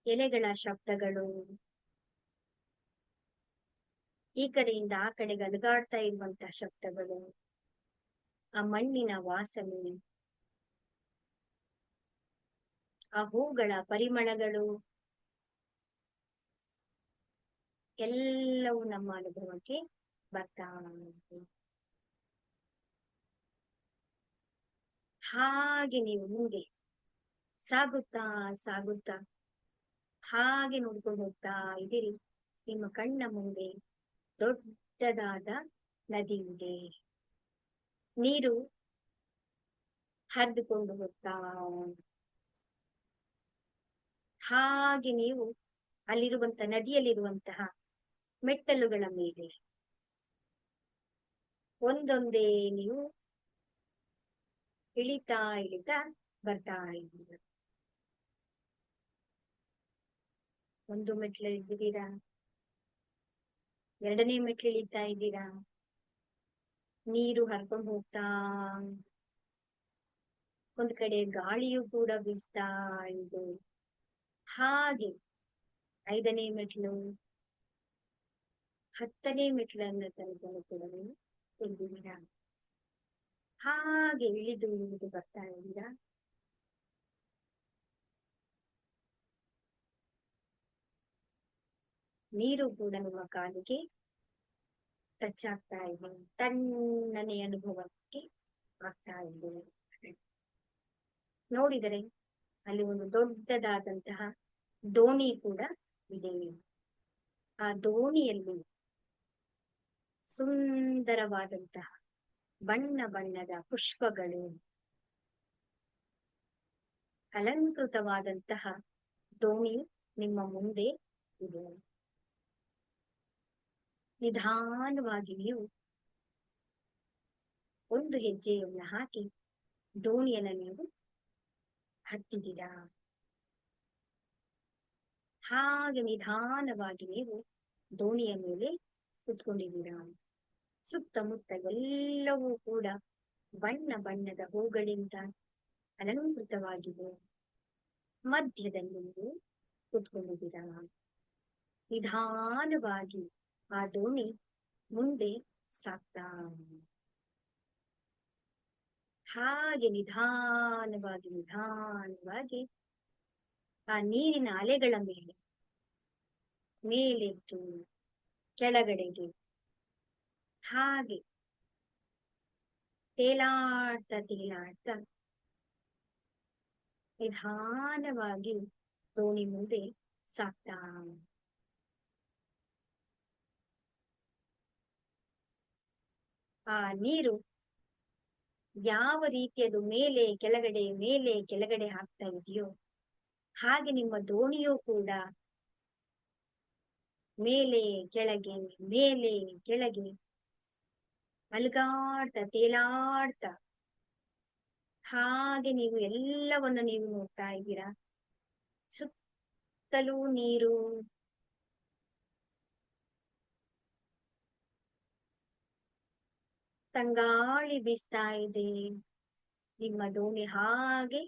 ಎಲೆಗಳ ಶಬ್ದಗಳು, ಈ ಕಡೆಯಿಂದ ಆ ಕಡೆಗೆ ಅಲುಗಾಡ್ತಾ ಇರುವಂತಹ ಶಬ್ದಗಳು, ಆ ಮಣ್ಣಿನ ವಾಸನೆ, ಆ ಹೂಗಳ ಪರಿಮಳಗಳು, ಎಲ್ಲವೂ ನಮ್ಮ ಅನುಭವಕ್ಕೆ ಬರ್ತಾ ಉಂಟು. ಹಾಗೆ ನೀವು ಮುಂದೆ ಸಾಗುತ್ತಾ ಸಾಗುತ್ತಾ ಹಾಗೆ ನೋಡ್ಕೊಂಡು ಹೋಗ್ತಾ ಇದ್ದೀರಿ. ನಿಮ್ಮ ಕಣ್ಣ ಮುಂದೆ ದೊಡ್ಡದಾದ ನದಿ ಇದೆ. ನೀರು ಹರಿದುಕೊಂಡು ಹೋಗ್ತಾ ಹಾಗೆ ನೀವು ನದಿಯಲ್ಲಿರುವಂತಹ ಮೆಟ್ಟಲುಗಳ ಮೇಲೆ ಒಂದೊಂದೇ ನೀವು ಇಳಿತಾ ಇಳಿತಾ ಬರ್ತಾ ಇದ್ದೀರ. ಒಂದು ಮೆಟ್ಲು ಇಳಿದಿದ್ದೀರಾ, ಎರಡನೇ ಮೆಟ್ಲು ಇಳಿತಾ ಇದ್ದೀರಾ. ನೀರು ಹರ್ಕೊಂಡು ಹೋಗ್ತಾ, ಒಂದ್ ಕಡೆ ಗಾಳಿಯು ಕೂಡ ಬೀಸ್ತಾ ಇದೆ. ಹಾಗೆ 5ನೇ ಮೆಟ್ಲು, 10ನೇ ಮೆಟ್ಲನ್ನ ತನಕ ಕೂಡ ನೀವು ಇಳಿದಿದ್ದೀರಾ. ಹಾಗೆ ಇಳಿದು ಇಳಿದು ಬರ್ತಾ ಇದ್ದೀರಾ. ನೀರು ಕೂಡ ನಿಮ್ಮ ಕಾಲಿಗೆ ಟಚ್ ಆಗ್ತಾ ಇದೆ, ತಣ್ಣನೆ ಅನುಭವಕ್ಕೆ ಆಗ್ತಾ ಇದೆ. ನೋಡಿದರೆ ಅಲ್ಲಿ ಒಂದು ದೊಡ್ಡದಾದಂತಹ ದೋಣಿ ಕೂಡ ಇದೆ. ಆ ದೋಣಿಯಲ್ಲಿ ಸುಂದರವಾದಂತಹ ಬಣ್ಣ ಬಣ್ಣದ ಪುಷ್ಪಗಳು, ಅಲಂಕೃತವಾದಂತಹ ದೋಣಿ ನಿಮ್ಮ ಮುಂದೆ ಇದೆ. ನಿಧಾನವಾಗಿ ನೀವು ಒಂದು ಹೆಜ್ಜೆಯನ್ನು ಹಾಕಿ ದೋಣಿಯನ್ನು ನೀವು ಹತ್ತಿದ್ದೀರಾ. ಹಾಗೆ ನಿಧಾನವಾಗಿ ನೀವು ದೋಣಿಯ ಮೇಲೆ ಕುತ್ಕೊಂಡಿದ್ದೀರಾ. ಸುತ್ತಮುತ್ತ ಎಲ್ಲವೂ ಕೂಡ ಬಣ್ಣ ಬಣ್ಣದ ಹೂಗಳಿಂದ ಅಲಂಕೃತವಾಗಿದೆ. ಮಧ್ಯದಲ್ಲಿ ನೀವು ಕುತ್ಕೊಂಡಿದ್ದೀರಾ. ನಿಧಾನವಾಗಿ ಆ ದೋಣಿ ಮುಂದೆ ಸಾಗ್ತಾ, ಹಾಗೆ ನಿಧಾನವಾಗಿ ನಿಧಾನವಾಗಿ ಆ ನೀರಿನ ಅಲೆಗಳ ಮೇಲೆದ್ದು ಕೆಳಗಡೆಗೆ ಹಾಗೆ ತೇಲಾಡ್ತಾ ತೇಲಾಡ್ತಾ ನಿಧಾನವಾಗಿ ದೋಣಿ ಮುಂದೆ ಸಾಗ್ತಾ, ಆ ನೀರು ಯಾವ ರೀತಿಯದು ಮೇಲೆ ಕೆಳಗಡೆ ಹಾಕ್ತಾ ಇದೆಯೋ ಹಾಗೆ ನಿಮ್ಮ ದೋಣಿಯೂ ಕೂಡ ಮೇಲೆ ಕೆಳಗೆ ಅಲುಗಾಡ್ತಾ ತೇಲಾಡ್ತಾ ಹಾಗೆ ನೀವು ಎಲ್ಲವನ್ನು ನೀವು ನೋಡ್ತಾ ಇದ್ದೀರಾ. ಸುತ್ತಲೂ ನೀರು, ತಂಗಾಳಿ ಬೀಸ್ತಾ ಇದೆ. ನಿಮ್ಮ ದೋಣಿ ಹಾಗೆ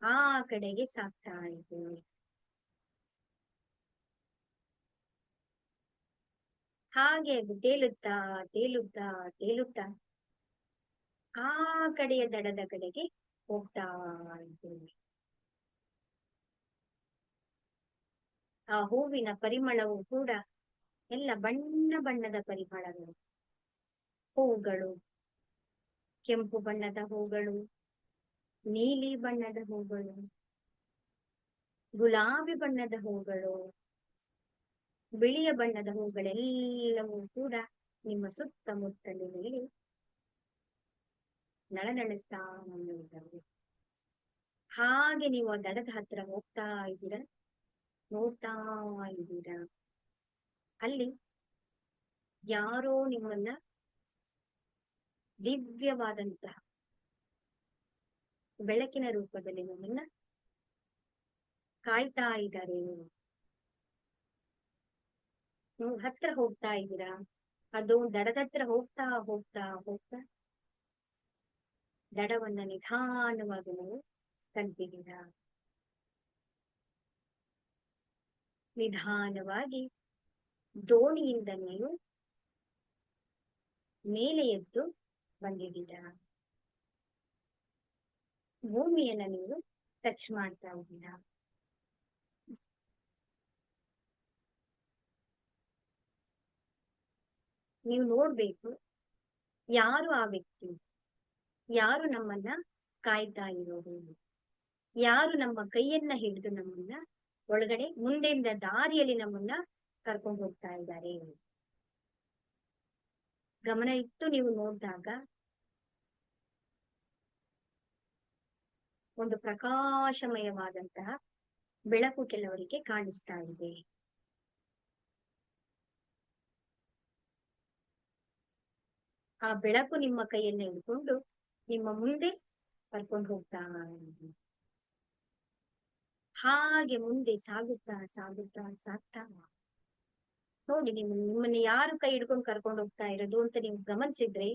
ಆ ಕಡೆಗೆ ಸಾಗ್ತಾ ಇದೆ. ಹಾಗೆ ಅದು ತೇಲುತ್ತಾ ತೇಲುತ್ತಾ ತೇಲುತ್ತಾ ಆ ಕಡೆಯ ದಡದ ಕಡೆಗೆ ಹೋಗ್ತಾ ಇದ್ದೇವೆ. ಆ ಹೂವಿನ ಪರಿಮಳವು ಕೂಡ ಎಲ್ಲ ಬಣ್ಣ ಬಣ್ಣದ ಪರಿಮಳಗಳು. ಹೂಗಳು, ಕೆಂಪು ಬಣ್ಣದ ಹೂಗಳು, ನೀಲಿ ಬಣ್ಣದ ಹೂಗಳು, ಗುಲಾಬಿ ಬಣ್ಣದ ಹೂಗಳು, ಬಿಳಿಯ ಬಣ್ಣದ ಹೂಗಳೆಲ್ಲವೂ ಕೂಡ ನಿಮ್ಮ ಸುತ್ತಮುತ್ತಲಿನಲ್ಲಿ ನಳನಳಿಸ್ತಾ ಇದ್ದಾವೆ. ಹಾಗೆ ನೀವು ದಡದ ಹತ್ರ ಹೋಗ್ತಾ ಇದ್ದೀರಾ, ನೋಡ್ತಾ ಇದ್ದೀರಾ. ಅಲ್ಲಿ ಯಾರೋ ನಿಮ್ಮನ್ನ ದಿವ್ಯವಾದಂತಹ ಬೆಳಕಿನ ರೂಪದಲ್ಲಿ ನಿಮ್ಮನ್ನ ಕಾಯ್ತಾ ಇದ್ದಾರೆ. ನೀವು ಹತ್ರ ಹೋಗ್ತಾ ಇದ್ದೀರಾ. ಅದು ದಡದ ಹತ್ರ ಹೋಗ್ತಾ ಹೋಗ್ತಾ ಹೋಗ್ತಾ ದಡವನ್ನ ನಿಧಾನವಾಗಿ ನೀವು ತಲುಪಿದ್ದೀರಾ. ನಿಧಾನವಾಗಿ ದೋಣಿಯಿಂದ ನೀವು ಮೇಲೆ ಎದ್ದು ಬಂದಿದ್ದೀರಾ. ಭೂಮಿಯನ್ನ ನೀವು ಟಚ್ ಮಾಡ್ತಾ ಇದ್ದೀರಾ. ನೀವು ನೋಡ್ಬೇಕು, ಯಾರು ಆ ವ್ಯಕ್ತಿ, ಯಾರು ನಮ್ಮನ್ನ ಕಾಯ್ತಾ ಇರೋರು, ಯಾರು ನಮ್ಮ ಕೈಯನ್ನ ಹಿಡಿದು ನಮ್ಮನ್ನ ಒಳಗಡೆ ಮುಂದೆಯಿಂದ ದಾರಿಯಲ್ಲಿ ನಮ್ಮನ್ನ ಕರ್ಕೊಂಡು ಹೋಗ್ತಾ ಇದ್ದಾರೆ. ಗಮನ ಇಟ್ಟು ನೀವು ನೋಡಿದಾಗ ಒಂದು ಪ್ರಕಾಶಮಯವಾದಂತಹ ಬೆಳಕು ಕೆಲವರಿಗೆ ಕಾಣಿಸ್ತಾ ಇದೆ. ಆ ಬೆಳಕು ನಿಮ್ಮ ಕೈಯನ್ನ ಹಿಡ್ಕೊಂಡು ನಿಮ್ಮ ಮುಂದೆ ಕರ್ಕೊಂಡು ಹೋಗ್ತಾ ಇದೆ. ಹಾಗೆ ಮುಂದೆ ಸಾಗುತ್ತಾ ಸಾಗುತ್ತಾ ಸಾಗ್ತಾ ನೋಡಿ, ನಿಮ್ಮನ್ನ ಯಾರು ಕೈ ಹಿಡ್ಕೊಂಡು ಕರ್ಕೊಂಡು ಹೋಗ್ತಾ ಇರೋದು ಅಂತ ನೀವು ಗಮನಿಸಿದ್ರೆ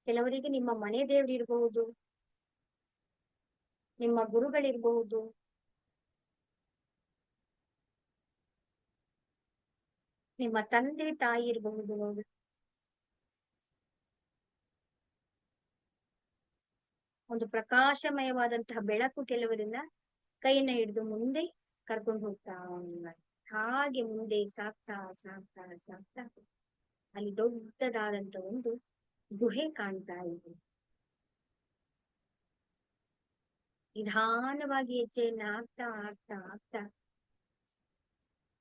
ಕೆಲವರಿಗೆ ನಿಮ್ಮ ಮನೆ ದೇವ್ರು ಇರಬಹುದು, ನಿಮ್ಮ ಗುರುಗಳಿರ್ಬಹುದು, ನಿಮ್ಮ ತಂದೆ ತಾಯಿ ಇರಬಹುದು. ನೋಡಿ, ಒಂದು ಪ್ರಕಾಶಮಯವಾದಂತಹ ಬೆಳಕು ಕೆಲವರನ್ನ ಕೈಯನ್ನ ಹಿಡಿದು ಮುಂದೆ ಕರ್ಕೊಂಡು ಹೋಗ್ತಾ ಹಾಗೆ ಮುಂದೆ ಸಾಕ್ತಾ ಸಾಕ್ತಾ ಸಾಕ್ತಾ ಅಲ್ಲಿ ದೊಡ್ಡದಾದಂತ ಒಂದು ಗುಹೆ ಕಾಣ್ತಾ ಇದೆ. ನಿಧಾನವಾಗಿ ಹೆಜ್ಜೆಯನ್ನ ಆಗ್ತಾ ಆಗ್ತಾ ಆಗ್ತಾ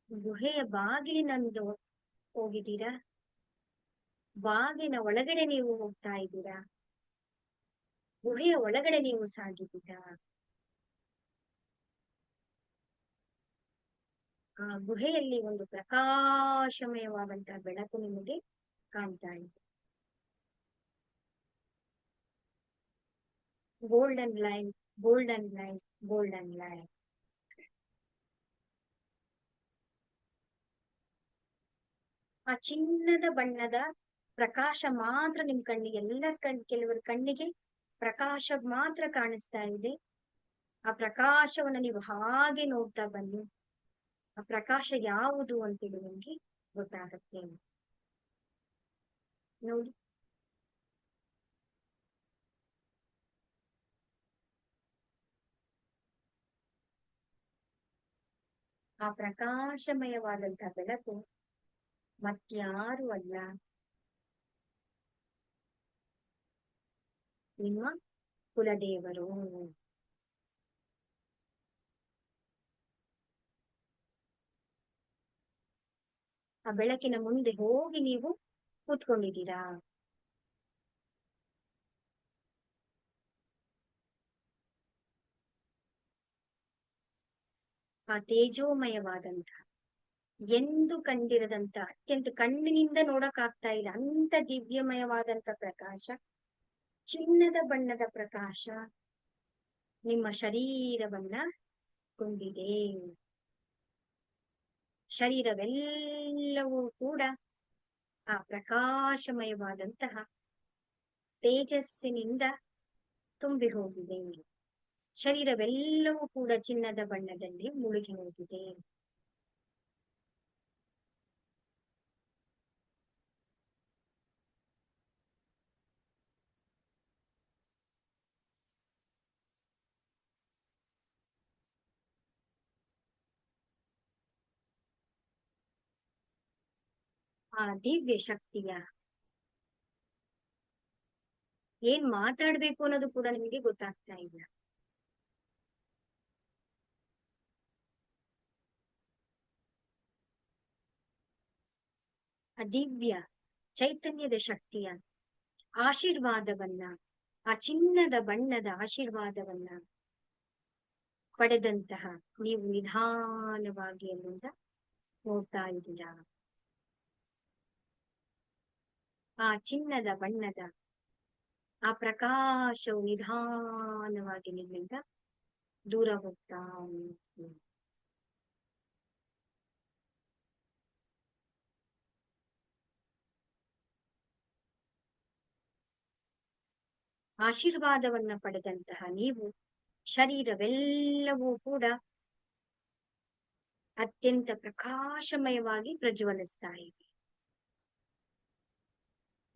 ಗುಹೆಯ ಬಾಗಿಲಿನಂದು ಹೋಗಿದ್ದೀರಾ. ಬಾಗಿನ ಒಳಗಡೆ ನೀವು ಹೋಗ್ತಾ ಇದ್ದೀರಾ. ಗುಹೆಯ ಒಳಗಡೆ ನೀವು ಸಾಗಿದ್ದೀರಾ. ಆ ಗುಹೆಯಲ್ಲಿ ಒಂದು ಪ್ರಕಾಶಮಯವಾದಂತಹ ಬೆಳಕು ನಿಮಗೆ ಕಾಣ್ತಾ ಇದೆ. Golden line, golden line, golden line. ಆ ಚಿನ್ನದ ಬಣ್ಣದ ಪ್ರಕಾಶ ಮಾತ್ರ ನಿಮ್ ಕಣ್ಣಿಗೆ, ಕೆಲವರ ಕಣ್ಣಿಗೆ ಪ್ರಕಾಶ ಮಾತ್ರ ಕಾಣಿಸ್ತಾ ಇದೆ. ಆ ಪ್ರಕಾಶವನ್ನ ನೀವು ಹಾಗೆ ನೋಡ್ತಾ ಬನ್ನಿ. ಆ ಪ್ರಕಾಶ ಯಾವುದು ಅಂತೇಳಿ ನಿಮ್ಗೆ ಗೊತ್ತಾಗತ್ತೆ. ನೋಡಿ, ಆ ಪ್ರಕಾಶಮಯವಾದಂತಹ ಬೆಳಕು ಮತ್ಯಾರು ಅಲ್ಲ, ನಿಮ್ಮ ಕುಲದೇವರು. ಆ ಬೆಳಕಿನ ಮುಂದೆ ಹೋಗಿ ನೀವು ಕೂತ್ಕೊಂಡಿದ್ದೀರಾ. ಆ ತೇಜೋಮಯವಾದಂತ, ಎಂದು ಕಂಡಿರದಂತ, ಅತ್ಯಂತ ಕಣ್ಣಿನಿಂದ ನೋಡಕ್ ಆಗ್ತಾ ಇಲ್ಲ ಅಂತ ದಿವ್ಯಮಯವಾದಂತ ಪ್ರಕಾಶ, ಚಿನ್ನದ ಬಣ್ಣದ ಪ್ರಕಾಶ ನಿಮ್ಮ ಶರೀರವನ್ನ ತುಂಬಿದೆ. ಶರೀರವೆಲ್ಲವೂ ಕೂಡ ಆ ಪ್ರಕಾಶಮಯವಾದಂತಹ ತೇಜಸ್ಸಿನಿಂದ ತುಂಬಿ ಹೋಗಿದೆ. ಶರೀರವೆಲ್ಲವೂ ಕೂಡ ಚಿನ್ನದ ಬಣ್ಣದಲ್ಲಿ ಮುಳುಗಿ ಹೋಗಿದೆ. ಆ ದಿವ್ಯ ಶಕ್ತಿಯ ಏನ್ ಮಾತಾಡ್ಬೇಕು ಅನ್ನೋದು ಕೂಡ ನಿಮಗೆ ಗೊತ್ತಾಗ್ತಾ ಇಲ್ಲ. ಆ ದಿವ್ಯ ಚೈತನ್ಯದ ಶಕ್ತಿಯ ಆಶೀರ್ವಾದವನ್ನ, ಆ ಚಿನ್ನದ ಬಣ್ಣದ ಆಶೀರ್ವಾದವನ್ನ ಪಡೆದಂತಹ ನೀವು ನಿಧಾನವಾಗಿ ಅಲ್ಲಿಂದ ನೋಡ್ತಾ ಇದ್ದೀರಾ. ಆ ಚಿನ್ನದ ಬಣ್ಣದ ಆ ಪ್ರಕಾಶವು ನಿಧಾನವಾಗಿ ನಿಮ್ಮಿಂದ ದೂರ ಹೋಗ್ತಾ ಉಂಟು. ಆಶೀರ್ವಾದವನ್ನ ಪಡೆದಂತಹ ನೀವು ಶರೀರವೆಲ್ಲವೂ ಕೂಡ ಅತ್ಯಂತ ಪ್ರಕಾಶಮಯವಾಗಿ ಪ್ರಜ್ವಲಿಸ್ತಾ ಇವೆ.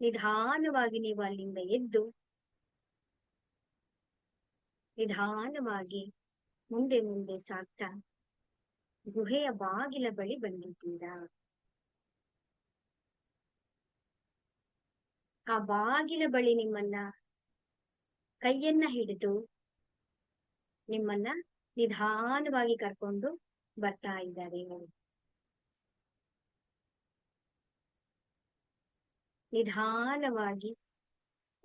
ನಿಧಾನವಾಗಿ ನೀವು ಅಲ್ಲಿಂದ ಎದ್ದು ನಿಧಾನವಾಗಿ ಮುಂದೆ ಮುಂದೆ ಸಾಗ್ತಾ ಗುಹೆಯ ಬಾಗಿಲ ಬಳಿ ಬಂದಿದ್ದೀರಾ. ಆ ಬಾಗಿಲ ಬಳಿ ನಿಮ್ಮನ್ನ ಕೈಯನ್ನ ಹಿಡಿದು ನಿಮ್ಮನ್ನ ನಿಧಾನವಾಗಿ ಕರ್ಕೊಂಡು ಬರ್ತಾ ಇದ್ದಾರೆ. ನಿಧಾನವಾಗಿ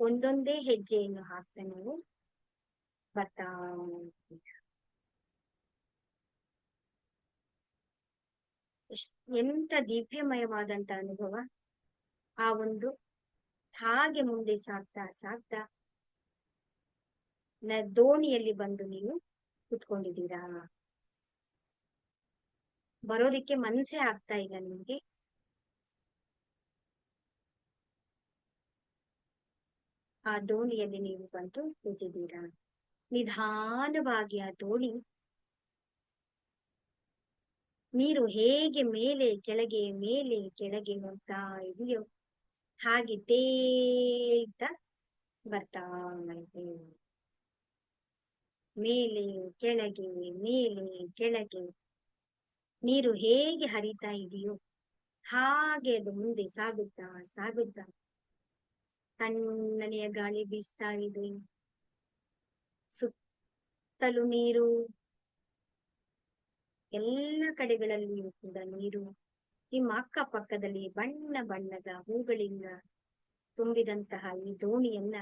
ಒಂದೊಂದೇ ಹೆಜ್ಜೆಯನ್ನು ಹಾಕ್ತಾ ನೀವು ಬರ್ತಾ ಇದ್ದೀರಾ. ಎಂತ ದಿವ್ಯಮಯವಾದಂತ ಅನುಭವ. ಆ ಒಂದು ಹಾಗೆ ಮುಂದೆ ಸಾಗ್ತಾ ಸಾಗ್ತಾ ದೋಣಿಯಲ್ಲಿ ಬಂದು ನೀವು ಕುತ್ಕೊಂಡಿದ್ದೀರಾ. ಬರೋದಿಕ್ಕೆ ಮನ್ಸೇ ಆಗ್ತಾ ಇಲ್ಲ ನಿಮ್ಗೆ. ಆ ದೋಣಿಯಲ್ಲಿ ನೀವು ಬಂದು ಕೂತಿದ್ದೀರಾ. ನಿಧಾನವಾಗಿ ಆ ದೋಣಿ ನೀರು ಹೇಗೆ ಮೇಲೆ ಕೆಳಗೆ ಹೋಗ್ತಾ ಇದೆಯೋ ಹಾಗೆ ತೇಲ್ತಾ ಬರ್ತಾ ಇದೆ. ಮೇಲೆ ಕೆಳಗೆ ಮೇಲೆ ಕೆಳಗೆ ನೀರು ಹೇಗೆ ಹರಿತಾ ಇದೆಯೋ ಹಾಗೆ ಅದು ಮುಂದೆ ಸಾಗುತ್ತಾ ಸಾಗುತ್ತಾ ತಣ್ಣನೆಯ ಗಾಳಿ ಬೀಸ್ತಾ ಇದೆ. ಸುತ್ತಲೂ ನೀರು, ಎಲ್ಲ ಕಡೆಗಳಲ್ಲಿಯೂ ಕೂಡ ನೀರು. ನಿಮ್ಮ ಅಕ್ಕಪಕ್ಕದಲ್ಲಿ ಬಣ್ಣ ಬಣ್ಣದ ಹೂಗಳಿಂದ ತುಂಬಿದಂತಹ ಈ ದೋಣಿಯನ್ನ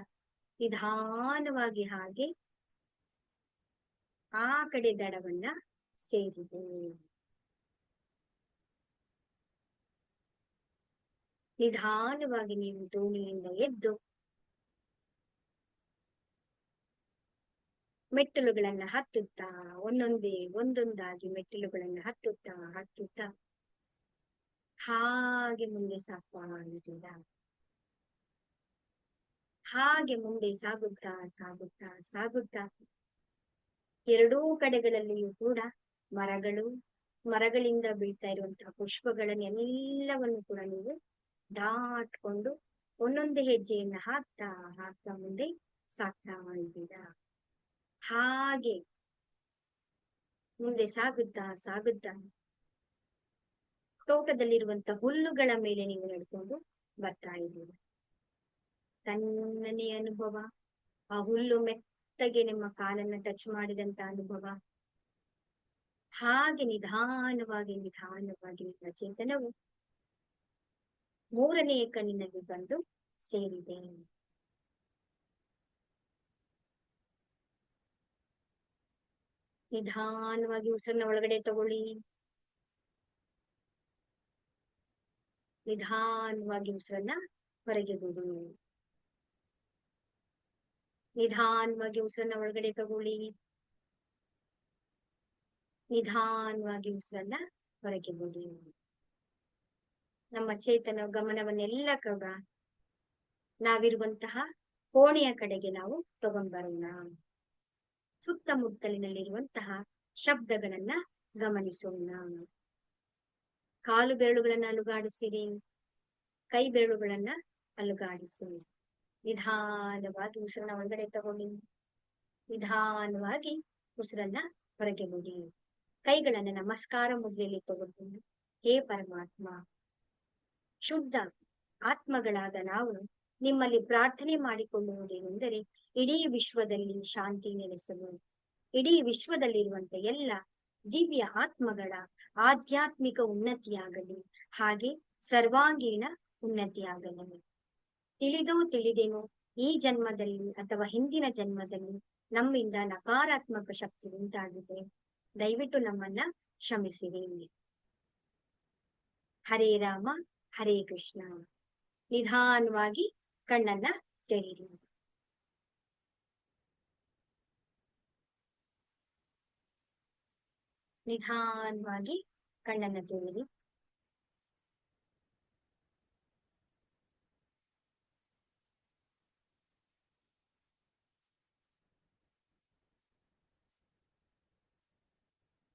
ನಿಧಾನವಾಗಿ ಹಾಗೆ ಆ ಕಡೆ ದಡವನ್ನ ಸೇರಿದೆ. ನಿಧಾನವಾಗಿ ನೀವು ದೋಣಿಯಿಂದ ಎದ್ದು ಮೆಟ್ಟಿಲುಗಳನ್ನ ಹತ್ತುತ್ತಾ ಒಂದೊಂದಾಗಿ ಮೆಟ್ಟಿಲುಗಳನ್ನ ಹತ್ತುತ್ತಾ ಹತ್ತುತ್ತಾ ಹಾಗೆ ಮುಂದೆ ಸಾಗ್ತಾ ಇದ್ದೀರಾ. ಹಾಗೆ ಮುಂದೆ ಸಾಗುತ್ತಾ ಸಾಗುತ್ತಾ ಸಾಗುತ್ತಾ ಎರಡೂ ಕಡೆಗಳಲ್ಲಿಯೂ ಕೂಡ ಮರಗಳಿಂದ ಬೀಳ್ತಾ ಇರುವಂತಹ ಪುಷ್ಪಗಳನ್ನೆಲ್ಲವನ್ನು ಕೂಡ ನೀವು ದಾಟ್ಕೊಂಡು ಒಂದೊಂದೇ ಹೆಜ್ಜೆಯನ್ನ ಹಾಕ್ತಾ ಹಾಕ್ತಾ ಮುಂದೆ ಸಾಗ್ತಾ ಇದ್ದೀರಾ. ಹಾಗೆ ಮುಂದೆ ಸಾಗುತ್ತಾ ಸಾಗುತ್ತಾ ತೋಟದಲ್ಲಿರುವಂತ ಹುಲ್ಲುಗಳ ಮೇಲೆ ನೀವು ನಡ್ಕೊಂಡು ಬರ್ತಾ ಇದ್ದೀರಾ. ತಣ್ಣನೆಯ ಅನುಭವ. ಆ ಹುಲ್ಲು ಮೆತ್ತಗೆ ನಿಮ್ಮ ಕಾಲನ್ನ ಟಚ್ ಮಾಡಿದಂತ ಅನುಭವ. ಹಾಗೆ ನಿಧಾನವಾಗಿ ನಿಧಾನವಾಗಿ ನಿಮ್ಮ ಚೇತನವು ಮೂರನೆಯ ಕಣ್ಣಿನಲ್ಲಿ ಬಂದು ಸೇರಿದೆ. ನಿಧಾನವಾಗಿ ಉಸಿರನ್ನ ಒಳಗಡೆ ತಗೊಳ್ಳಿ. ನಿಧಾನವಾಗಿ ಉಸಿರನ್ನ ಹೊರಗೆ ಬಿಡಿ. ನಿಧಾನವಾಗಿ ಉಸಿರನ್ನ ಒಳಗಡೆ ತಗೊಳ್ಳಿ. ನಿಧಾನವಾಗಿ ಉಸಿರನ್ನ ಹೊರಗೆ ಬಿಡಿ. ನಮ್ಮ ಚೇತನ ಗಮನವನ್ನೆಲ್ಲ ಕೂಡ ನಾವಿರುವಂತಹ ಕೋಣೆಯ ಕಡೆಗೆ ನಾವು ತಗೊಂಡ್ಬರೋಣ. ಸುತ್ತಮುತ್ತಲಿನಲ್ಲಿರುವಂತಹ ಶಬ್ದಗಳನ್ನ ಗಮನಿಸೋಣ. ಕಾಲು ಬೆರಳುಗಳನ್ನ ಅಲುಗಾಡಿಸಿರಿ. ಕೈ ಬೆರಳುಗಳನ್ನ ಅಲುಗಾಡಿಸಿ. ನಿಧಾನವಾಗಿ ಉಸಿರನ್ನ ಒಳಗಡೆ ತಗೊಳ್ಳಿ. ನಿಧಾನವಾಗಿ ಉಸಿರನ್ನ ಹೊರಗೆ ಬಿಡಿ. ಕೈಗಳನ್ನ ನಮಸ್ಕಾರ ಮುದ್ರೆಯಲ್ಲಿ ತಗೊಂಡು, ಹೇ ಪರಮಾತ್ಮ, ಶುದ್ಧ ಆತ್ಮಗಳಾದ ನಾವು ನಿಮ್ಮಲ್ಲಿ ಪ್ರಾರ್ಥನೆ ಮಾಡಿಕೊಳ್ಳುವುದೇನೆಂದರೆ ಇಡೀ ವಿಶ್ವದಲ್ಲಿ ಶಾಂತಿ ನೆಲೆಸಲು, ಇಡೀ ವಿಶ್ವದಲ್ಲಿರುವಂತ ಎಲ್ಲ ದಿವ್ಯ ಆತ್ಮಗಳ ಆಧ್ಯಾತ್ಮಿಕ ಉನ್ನತಿಯಾಗಲಿ, ಹಾಗೆ ಸರ್ವಾಂಗೀಣ ಉನ್ನತಿಯಾಗಲಿ. ತಿಳಿದೋ ತಿಳಿದೇನೋ ಈ ಜನ್ಮದಲ್ಲಿ ಅಥವಾ ಹಿಂದಿನ ಜನ್ಮದಲ್ಲಿ ನಮ್ಮಿಂದ ನಕಾರಾತ್ಮಕ ಶಕ್ತಿ ಉಂಟಾಗಿದೆ. ದಯವಿಟ್ಟು ನಮ್ಮನ್ನ ಕ್ಷಮಿಸಿರಿ. ಹರೇ ರಾಮ ಹರೇ ಕೃಷ್ಣ. ನಿಧಾನವಾಗಿ ಕಣ್ಣನ್ನ ತೆರೀರಿ. ನಿಧಾನವಾಗಿ ಕಣ್ಣನ್ನ ತೆರೀರಿ.